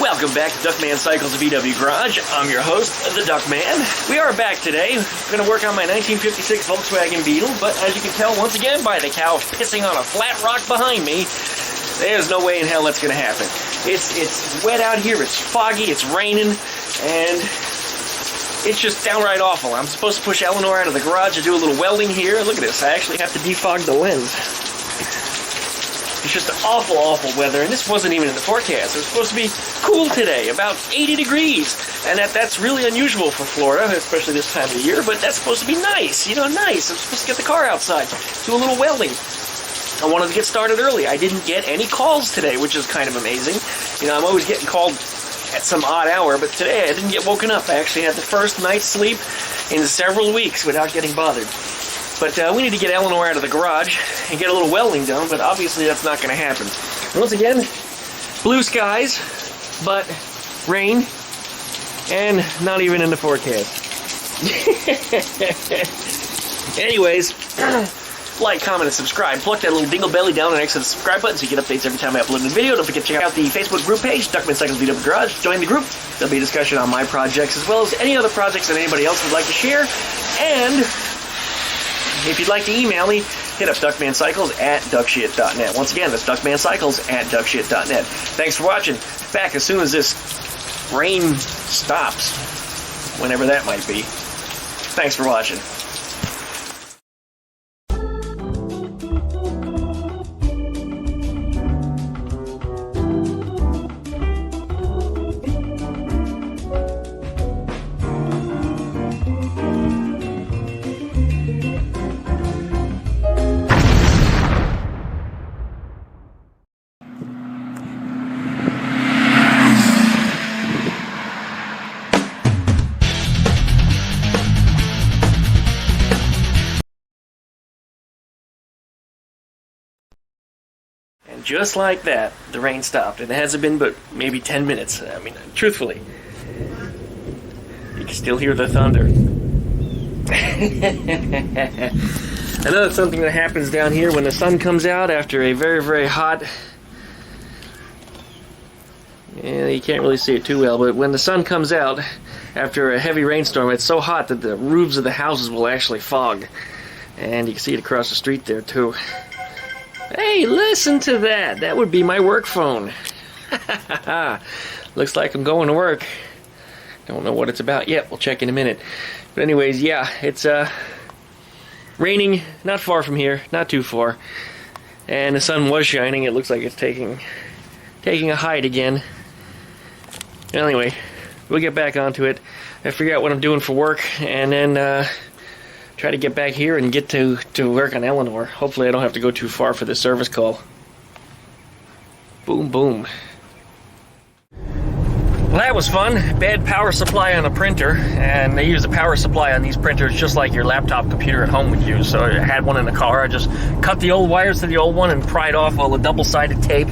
Welcome back to Duckman Cycles VW Garage. I'm your host, the Duckman. We are back today. We're going to work on my 1956 Volkswagen Beetle, but as you can tell once again by the cow pissing on a flat rock behind me, there's no way in hell that's going to happen. It's wet out here, it's foggy, it's raining, and it's just downright awful. I'm supposed to push Eleanore out of the garage to do a little welding here. Look at this, I actually have to defog the lens. It's just awful, awful weather, and this wasn't even in the forecast. It was supposed to be cool today, about 80 degrees, and that's really unusual for Florida, especially this time of the year, but that's supposed to be nice, nice. I'm supposed to get the car outside, do a little welding. I wanted to get started early. I didn't get any calls today, which is kind of amazing. I'm always getting called at some odd hour, but today I didn't get woken up. I actually had the first night's sleep in several weeks without getting bothered. But we need to get Eleanore out of the garage and get a little welding done, but obviously that's not going to happen. And once again, blue skies, but rain, and not even in the forecast. Anyways, like, comment, and subscribe. Pluck that little dingle belly down next to the subscribe button so you get updates every time I upload a new video. Don't forget to check out the Facebook group page, Duckman Cycles VW Garage. Join the group. There'll be a discussion on my projects as well as any other projects that anybody else would like to share. And if you'd like to email me, hit up duckmancycles@duckshit.net. Once again, that's duckmancycles@duckshit.net. Thanks for watching. Back as soon as this rain stops, whenever that might be. Thanks for watching. And just like that, the rain stopped. And it hasn't been but maybe 10 minutes. I mean, truthfully. You can still hear the thunder. I know that's something that happens down here when the sun comes out after a very, very hot... Yeah, you can't really see it too well, but when the sun comes out after a heavy rainstorm, it's so hot that the roofs of the houses will actually fog. And you can see it across the street there, too. Hey, listen to that. That would be my work phone. Looks like I'm going to work. Don't know what it's about yet. We'll check in a minute. But anyways, yeah, it's raining not far from here, not too far. And the sun was shining. It looks like it's taking a hide again. Anyway, we'll get back onto it. I figure out what I'm doing for work, and then try to get back here and get to work on Eleanore. Hopefully I don't have to go too far for this service call. Boom, boom. Well, that was fun. Bad power supply on a printer, and they use a power supply on these printers just like your laptop computer at home would use. So I had one in the car. I just cut the old wires to the old one and pried off all the double-sided tape.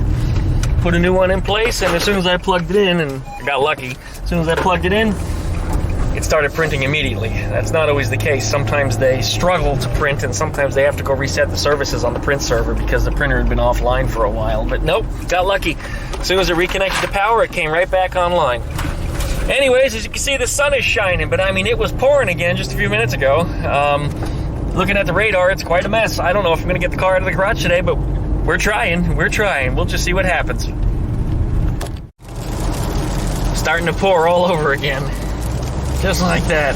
Put a new one in place, and as soon as I plugged it in, and I got lucky, as soon as I plugged it in, it started printing immediately. That's not always the case. Sometimes they struggle to print, and sometimes they have to go reset the services on the print server because the printer had been offline for a while. But nope, got lucky. As soon as it reconnected to power, it came right back online. Anyways, as you can see, the sun is shining, but I mean, it was pouring again just a few minutes ago. Looking at the radar, it's quite a mess. I don't know if I'm going to get the car out of the garage today, but we're trying. We're trying. We'll just see what happens. Starting to pour all over again. Just like that.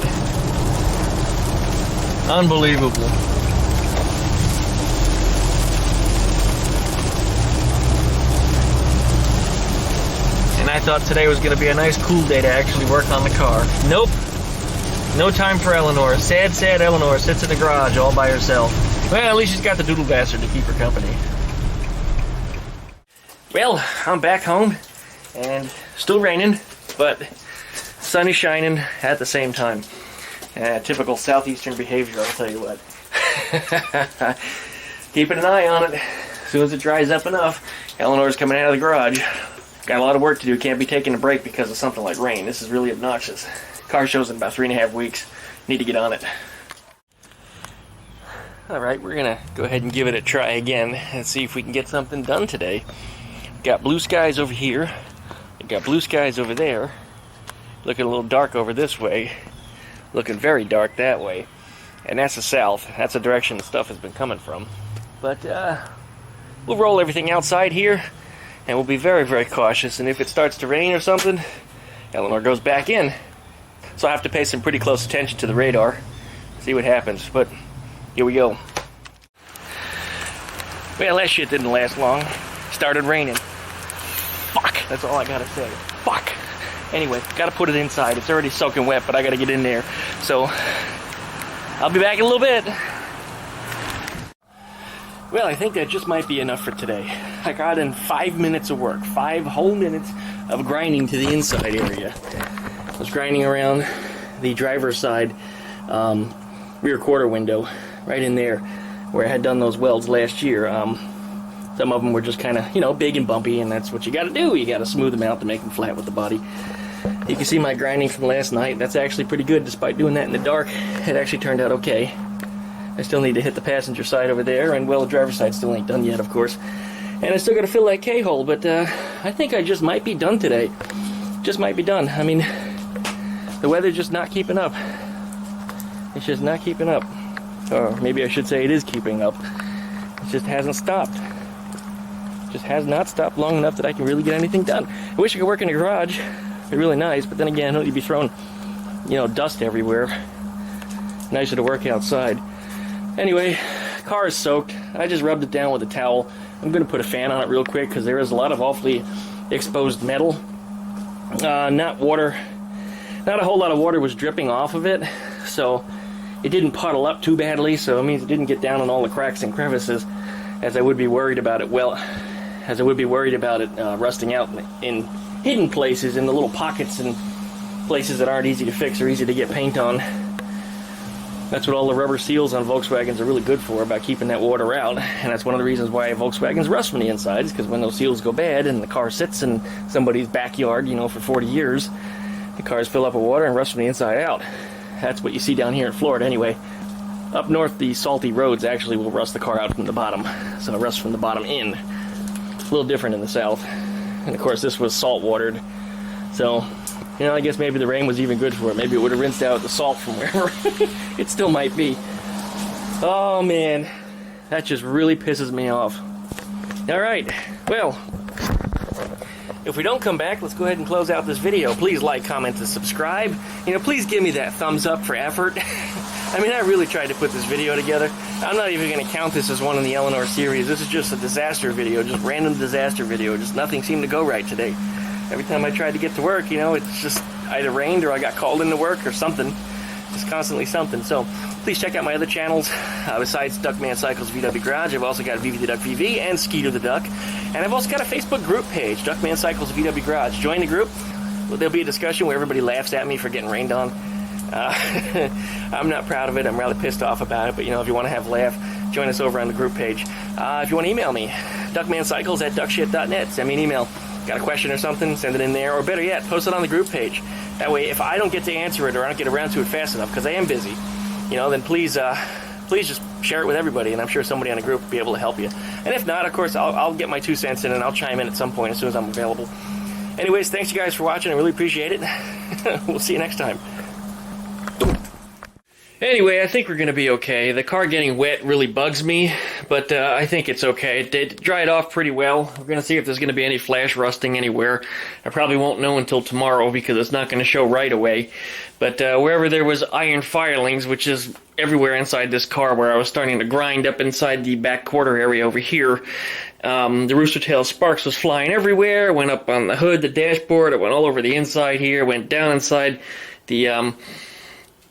Unbelievable. And I thought today was going to be a nice cool day to actually work on the car. Nope. No time for Eleanore. Sad, sad Eleanore sits in the garage all by herself. Well, at least she's got the doodle bastard to keep her company. Well, I'm back home, and still raining, but sun is shining at the same time. Typical southeastern behavior, I'll tell you what. Keeping an eye on it. As soon as it dries up enough, Eleanor's coming out of the garage. Got a lot of work to do. Can't be taking a break because of something like rain. This is really obnoxious. Car show's in about 3.5 weeks. Need to get on it. Alright, we're going to go ahead and give it a try again and see if we can get something done today. Got blue skies over here. Got blue skies over there. Looking a little dark over this way. Looking very dark that way. And that's the south. That's the direction the stuff has been coming from. But we'll roll everything outside here, and we'll be very, very cautious. And if it starts to rain or something, Eleanor goes back in. So I have to pay some pretty close attention to the radar, see what happens. But here we go. Well, that shit didn't last long. Started raining. Fuck. That's all I gotta say. Fuck. Anyway, gotta put it inside. It's already soaking wet, but I gotta get in there. So I'll be back in a little bit. Well, I think that just might be enough for today. I got in 5 minutes of work. 5 whole minutes of grinding to the inside area. I was grinding around the driver's side rear quarter window, right in there, where I had done those welds last year. Some of them were just kind of, you know, big and bumpy, and that's what you got to do. You got to smooth them out to make them flat with the body. You can see my grinding from last night. That's actually pretty good, despite doing that in the dark. It actually turned out okay. I still need to hit the passenger side over there, and well, the driver's side still ain't done yet, of course. And I still got to fill that K-hole, but I think I just might be done today. Just might be done. I mean, the weather's just not keeping up. It's just not keeping up. Or maybe I should say it is keeping up. It just hasn't stopped. Just has not stopped long enough that I can really get anything done. I wish I could work in a garage. It'd be really nice, but then again, you'd be throwing, you know, dust everywhere. Nicer to work outside. Anyway, car is soaked. I just rubbed it down with a towel. I'm going to put a fan on it real quick because there is a lot of awfully exposed metal. Not water. Not a whole lot of water was dripping off of it, so it didn't puddle up too badly, so it means it didn't get down in all the cracks and crevices as I would be worried about it. Well, as I would be worried about it rusting out in hidden places, in the little pockets and places that aren't easy to fix or easy to get paint on. That's what all the rubber seals on Volkswagens are really good for, about keeping that water out. And that's one of the reasons why Volkswagens rust from the inside, is because when those seals go bad and the car sits in somebody's backyard, you know, for 40 years, the cars fill up with water and rust from the inside out. That's what you see down here in Florida anyway. Up north, the salty roads actually will rust the car out from the bottom. So it rusts from the bottom in. A little different in the south. And of course, this was salt watered. So, you know, I guess maybe the rain was even good for it. Maybe it would have rinsed out the salt from wherever. It still might be. Oh, man. That just really pisses me off. All right. Well, if we don't come back, let's go ahead and close out this video. Please like, comment, and subscribe. You know, please give me that thumbs up for effort. I mean, I really tried to put this video together. I'm not even going to count this as one in the Eleanore series. This is just a disaster video, just random disaster video. Just nothing seemed to go right today. Every time I tried to get to work, you know, it's just either rained or I got called into work or something. Just constantly something. So please check out my other channels. Besides Duckman Cycles VW Garage, I've also got VV the Duck VV and Skeeter the Duck. And I've also got a Facebook group page, Duckman Cycles VW Garage. Join the group. There'll be a discussion where everybody laughs at me for getting rained on. I'm not proud of it. I'm rather pissed off about it. But, you know, if you want to have a laugh, join us over on the group page. If you want to email me, duckmancycles@duckshit.net. Send me an email. Got a question or something, send it in there. Or better yet, post it on the group page. That way, if I don't get to answer it or I don't get around to it fast enough, because I am busy, you know, then please just share it with everybody, and I'm sure somebody on the group will be able to help you. And if not, of course, I'll get my 2 cents in, and I'll chime in at some point as soon as I'm available. Anyways, thanks you guys for watching. I really appreciate it. We'll see you next time. Anyway, I think we're going to be okay. The car getting wet really bugs me, but I think it's okay. It did dry it off pretty well. We're going to see if there's going to be any flash rusting anywhere. I probably won't know until tomorrow because it's not going to show right away. But wherever there was iron filings, which is everywhere inside this car where I was starting to grind up inside the back quarter area over here, the rooster tail sparks was flying everywhere. It went up on the hood, the dashboard. It went all over the inside here. It went down inside the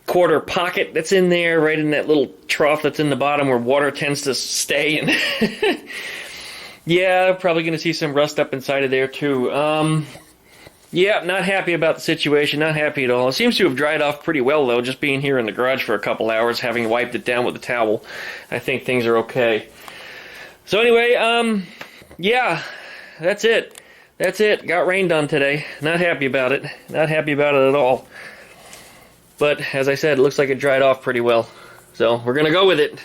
quarter pocket that's in there, right in that little trough that's in the bottom where water tends to stay. And yeah, probably going to see some rust up inside of there too. Yeah, not happy about the situation, not happy at all. It seems to have dried off pretty well though, just being here in the garage for a couple hours, having wiped it down with a towel. I think things are okay. So anyway, yeah, that's it. That's it. Got rained on today. Not happy about it. Not happy about it at all. But, as I said, it looks like it dried off pretty well. So, we're going to go with it.